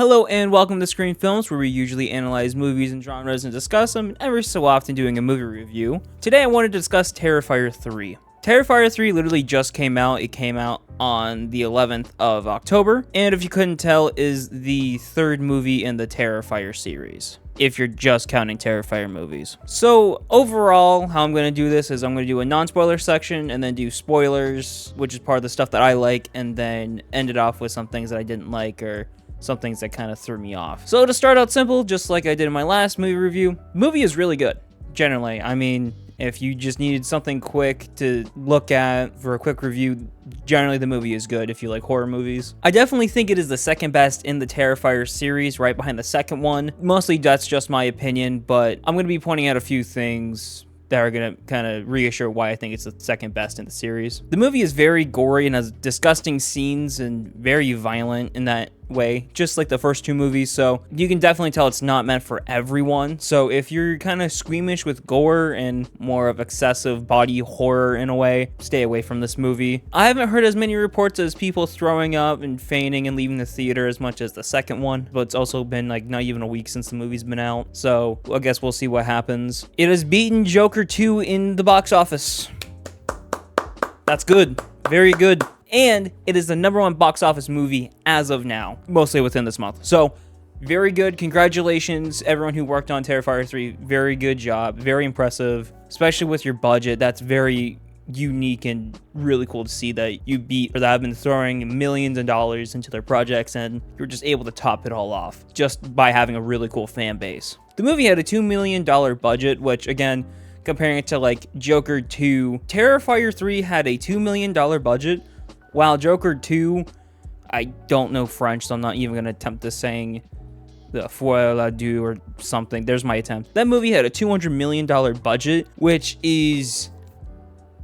Hello and welcome to Screen Films, where we usually analyze movies and genres and discuss them, and every so often doing a movie review. Today I wanted to discuss Terrifier 3. Terrifier 3 literally just came out. It came out on the 11th of October, and if you couldn't tell, is the third movie in the Terrifier series, if you're just counting Terrifier movies. So overall, how I'm going to do this is I'm going to do a non-spoiler section and then do spoilers, which is part of the stuff that I like, and then end it off with some things that I didn't like or some things that kind of threw me off. So to start out simple, just like I did in my last movie review, the movie is really good, generally. I mean, if you just needed something quick to look at for a quick review, generally the movie is good if you like horror movies. I definitely think it is the second best in the Terrifier series, right behind the second one. Mostly that's just my opinion, but I'm going to be pointing out a few things that are going to kind of reassure why I think it's the second best in the series. The movie is very gory and has disgusting scenes and very violent in that way, just like the first two movies, so you can definitely tell it's not meant for everyone. So if you're kind of squeamish with gore and more of excessive body horror in a way, stay away from this movie. I haven't heard as many reports as people throwing up and fainting and leaving the theater as much as the second one, but it's also been like not even a week since the movie's been out, so I guess we'll see what happens. It has beaten Joker 2 in the box office. That's good. Very good. And it is the #1 box office movie as of now, mostly within this month. So, very good. Congratulations, everyone who worked on Terrifier 3. Very good job. Very impressive, especially with your budget. That's very unique and really cool to see that you beat, or that have been throwing millions of dollars into their projects, and you're just able to top it all off just by having a really cool fan base. The movie had a $2 million budget, which, again, comparing it to like Joker 2, Terrifier 3 had a $2 million budget, while Joker 2, I don't know French, so I'm not even going to attempt to saying the foie la deux or something. There's my attempt. That movie had a $200 million budget, which is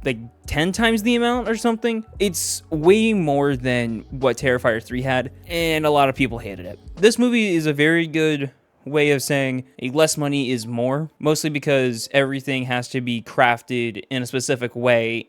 like 10 times the amount or something. It's way more than what Terrifier 3 had, and a lot of people hated it. This movie is a very good way of saying less money is more, mostly because everything has to be crafted in a specific way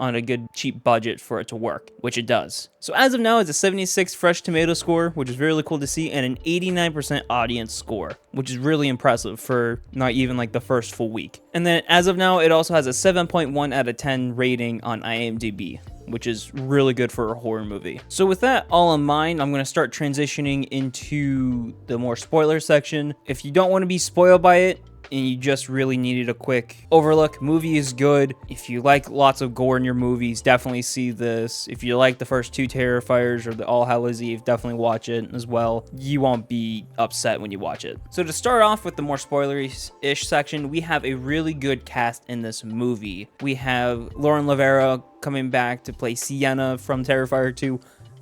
on a good cheap budget for it to work, which it does. So as of now, it's a 76 Fresh Tomato score, which is really cool to see, and an 89% audience score, which is really impressive for not even like the first full week. And then as of now, it also has a 7.1 out of 10 rating on IMDb, which is really good for a horror movie. So with that all in mind, I'm going to start transitioning into the more spoiler section. If you don't want to be spoiled by it, and you just really needed a quick overlook, movie is good. If you like lots of gore in your movies, definitely see this. If you like the first two Terrifiers or the All Hallows Eve, definitely watch it as well. You won't be upset when you watch it. So to start off with the more spoilery-ish section, we have a really good cast in this movie. We have Lauren Levera coming back to play Sienna from Terrifier 2.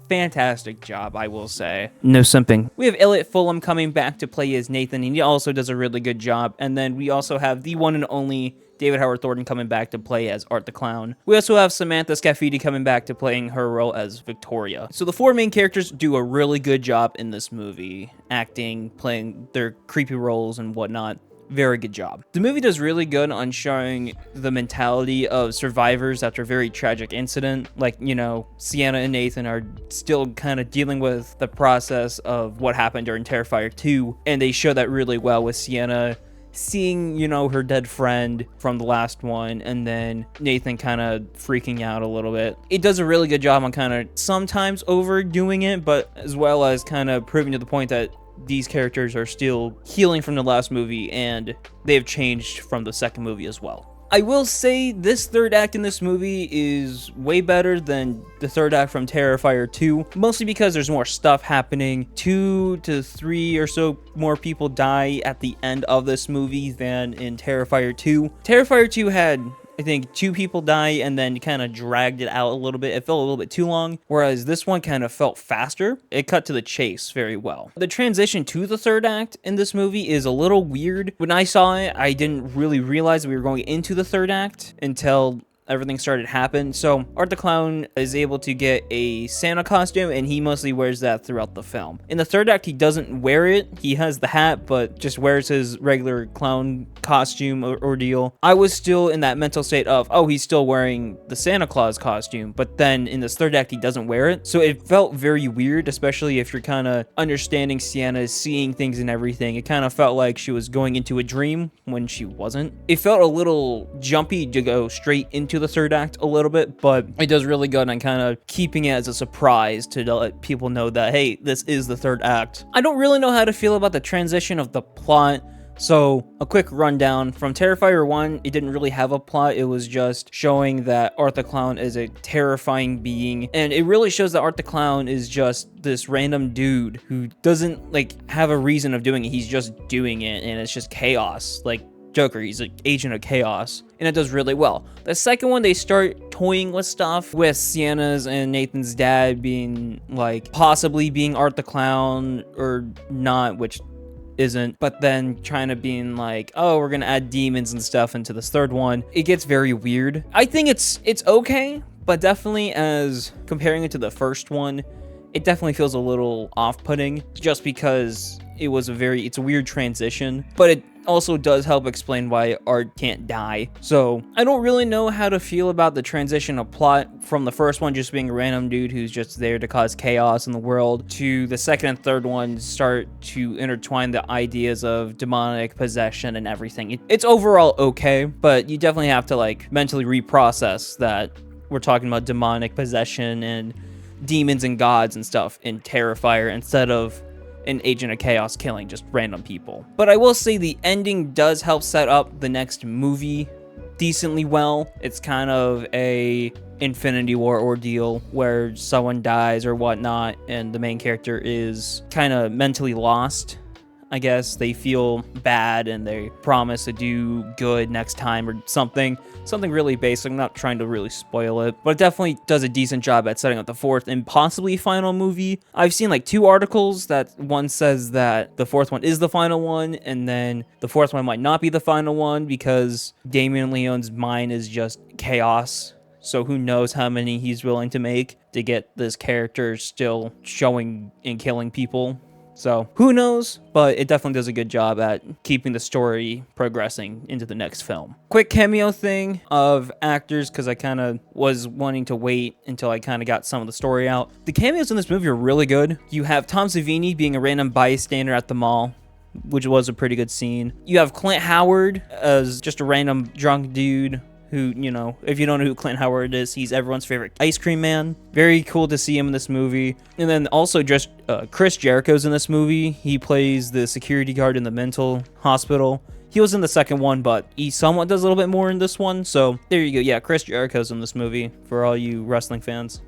Fantastic job, I will say. No simping. We have Elliot Fulham coming back to play as Nathan, and he also does a really good job. And then we also have the one and only David Howard Thornton coming back to play as Art the Clown. We also have Samantha Scafidi coming back to playing her role as Victoria. So the four main characters do a really good job in this movie, acting, playing their creepy roles and whatnot. Very good job. The movie does really good on showing the mentality of survivors after a very tragic incident. Like, you know, Sienna and Nathan are still kind of dealing with the process of what happened during Terrifier 2, and they show that really well with Sienna seeing, you know, her dead friend from the last one, and then Nathan kind of freaking out a little bit. It does a really good job on kind of sometimes overdoing it, but as well as kind of proving to the point that these characters are still healing from the last movie, and they've changed from the second movie as well. I will say this third act in this movie is way better than the third act from Terrifier 2, mostly because there's more stuff happening. 2 to 3 or so more people die at the end of this movie than in Terrifier 2. Terrifier 2 had, I think, 2 people die and then kind of dragged it out a little bit. It felt a little bit too long, whereas this one kind of felt faster. It cut to the chase very well. The transition to the third act in this movie is a little weird. When I saw it, I didn't really realize we were going into the third act until everything started to happen. So Art the Clown is able to get a Santa costume, and he mostly wears that throughout the film. In the third act, he doesn't wear it. He has the hat, but just wears his regular clown costume ordeal. I was still in that mental state of, oh, he's still wearing the Santa Claus costume, but then in this third act, he doesn't wear it. So it felt very weird, especially if you're kind of understanding Sienna, seeing things and everything. It kind of felt like she was going into a dream when she wasn't. It felt a little jumpy to go straight into the third act a little bit, but it does really good on kind of keeping it as a surprise to let people know that, hey, this is the third act. I don't really know how to feel about the transition of the plot. So, a quick rundown. From Terrifier 1, it didn't really have a plot. It was just showing that Art the Clown is a terrifying being. And it really shows that Art the Clown is just this random dude who doesn't, have a reason of doing it. He's just doing it, and it's just chaos. Like Joker, he's an agent of chaos. And it does really well. The second one, they start toying with stuff with Sienna's and Nathan's dad being, possibly being Art the Clown or not, which isn't, but then trying to being like, oh, we're gonna add demons and stuff into this third one. It gets very weird. I think it's okay, but definitely as comparing it to the first one, it definitely feels a little off-putting just because it's a weird transition, but it also does help explain why Art can't die. So I don't really know how to feel about the transition of plot from the first one just being a random dude who's just there to cause chaos in the world to the second and third one start to intertwine the ideas of demonic possession and everything. It's overall okay, but you definitely have to mentally reprocess that we're talking about demonic possession and demons and gods and stuff in Terrifier instead of an agent of chaos killing just random people. But I will say the ending does help set up the next movie decently well. It's kind of a Infinity War ordeal where someone dies or whatnot and the main character is kind of mentally lost. I guess they feel bad and they promise to do good next time or something really basic. I'm not trying to really spoil it, but it definitely does a decent job at setting up the fourth and possibly final movie. I've seen 2 articles that one says that the fourth one is the final one, and then the fourth one might not be the final one because Damien Leone's mind is just chaos. So who knows how many he's willing to make to get this character still showing and killing people. So, who knows, but it definitely does a good job at keeping the story progressing into the next film. Quick cameo thing of actors, because I kind of was wanting to wait until I kind of got some of the story out. The cameos in this movie are really good. You have Tom Savini being a random bystander at the mall, which was a pretty good scene. You have Clint Howard as just a random drunk dude who, if you don't know who Clint Howard is, he's everyone's favorite ice cream man. Very cool to see him in this movie. And then also just Chris Jericho's in this movie. He plays the security guard in the mental hospital. He was in the second one, but he somewhat does a little bit more in this one. So there you go. Yeah, Chris Jericho's in this movie for all you wrestling fans.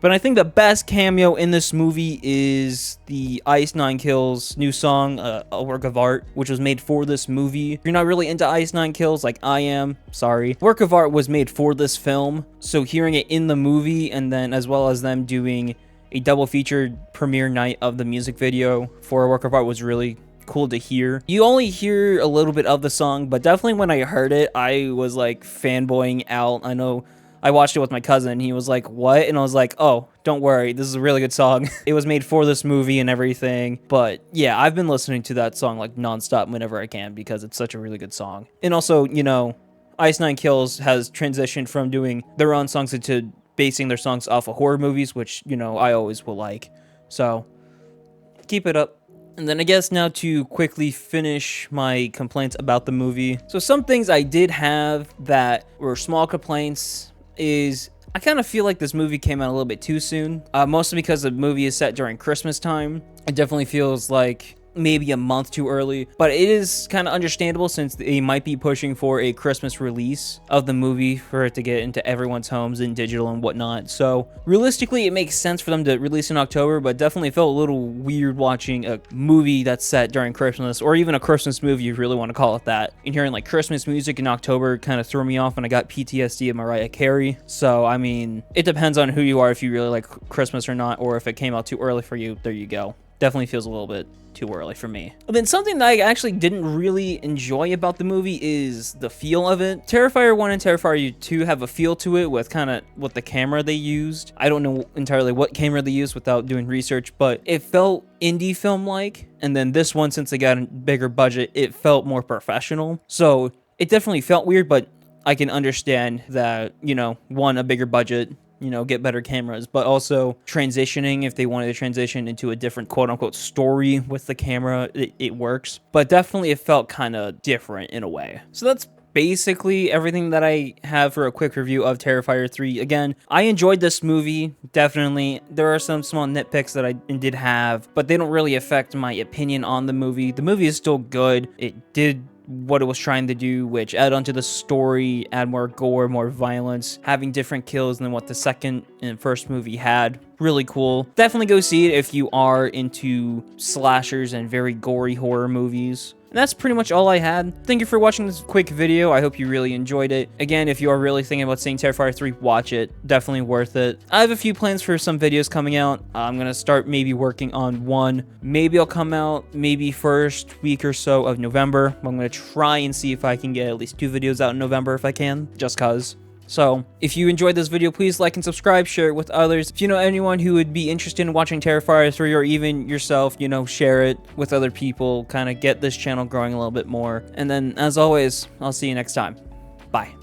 But I think the best cameo in this movie is the Ice Nine Kills new song, A Work of Art, which was made for this movie. If you're not really into Ice Nine Kills like I am, sorry. Work of Art was made for this film, so hearing it in the movie and then as well as them doing a double featured premiere night of the music video for A Work of Art was really cool to hear. You only hear a little bit of the song, but definitely when I heard it, I was fanboying out. I know I watched it with my cousin, and he was like, what? And I was like, oh, don't worry, this is a really good song. It was made for this movie and everything, but yeah, I've been listening to that song nonstop whenever I can because it's such a really good song. And also, Ice Nine Kills has transitioned from doing their own songs into basing their songs off of horror movies, which, I always will like. So, keep it up. And then I guess now to quickly finish my complaints about the movie. So some things I did have that were small complaints is I kind of feel like this movie came out a little bit too soon, mostly because the movie is set during Christmas time. It definitely feels like maybe a month too early, but it is kind of understandable since they might be pushing for a Christmas release of the movie for it to get into everyone's homes in digital and whatnot. So realistically, it makes sense for them to release in October, but definitely felt a little weird watching a movie that's set during Christmas, or even a Christmas movie if you really want to call it that. And hearing Christmas music in October kind of threw me off, and I got PTSD of Mariah Carey. So I mean, it depends on who you are if you really like Christmas or not, or if it came out too early for you. There you go. definitely feels a little bit too early for me. And then something that I actually didn't really enjoy about the movie is the feel of it. Terrifier 1 and Terrifier 2 have a feel to it with kind of what the camera they used. I don't know entirely what camera they used without doing research, but it felt indie film-like. And then this one, since they got a bigger budget, it felt more professional. So it definitely felt weird, but I can understand that, you know, one, a bigger budget, you know, get better cameras, but also transitioning, if they wanted to transition into a different quote-unquote story with the camera, it works. But definitely it felt kind of different in a way. So that's basically everything that I have for a quick review of Terrifier 3. Again, I enjoyed this movie, definitely. There are some small nitpicks that I did have, but they don't really affect my opinion on the movie. The movie is still good. It did what it was trying to do, which add onto the story, add more gore, more violence, having different kills than what the second and first movie had. Really cool. Definitely go see it if you are into slashers and very gory horror movies. And that's pretty much all I had. Thank you for watching this quick video. I hope you really enjoyed it. Again, if you are really thinking about seeing Terrifier 3, watch it. Definitely worth it. I have a few plans for some videos coming out. I'm going to start maybe working on one. Maybe I'll come out maybe first week or so of November. I'm going to try and see if I can get at least 2 videos out in November if I can, just cause. So, if you enjoyed this video, please like and subscribe, share it with others. If you know anyone who would be interested in watching Terrifier 3, or even yourself, you know, share it with other people, kind of get this channel growing a little bit more. And then, as always, I'll see you next time. Bye.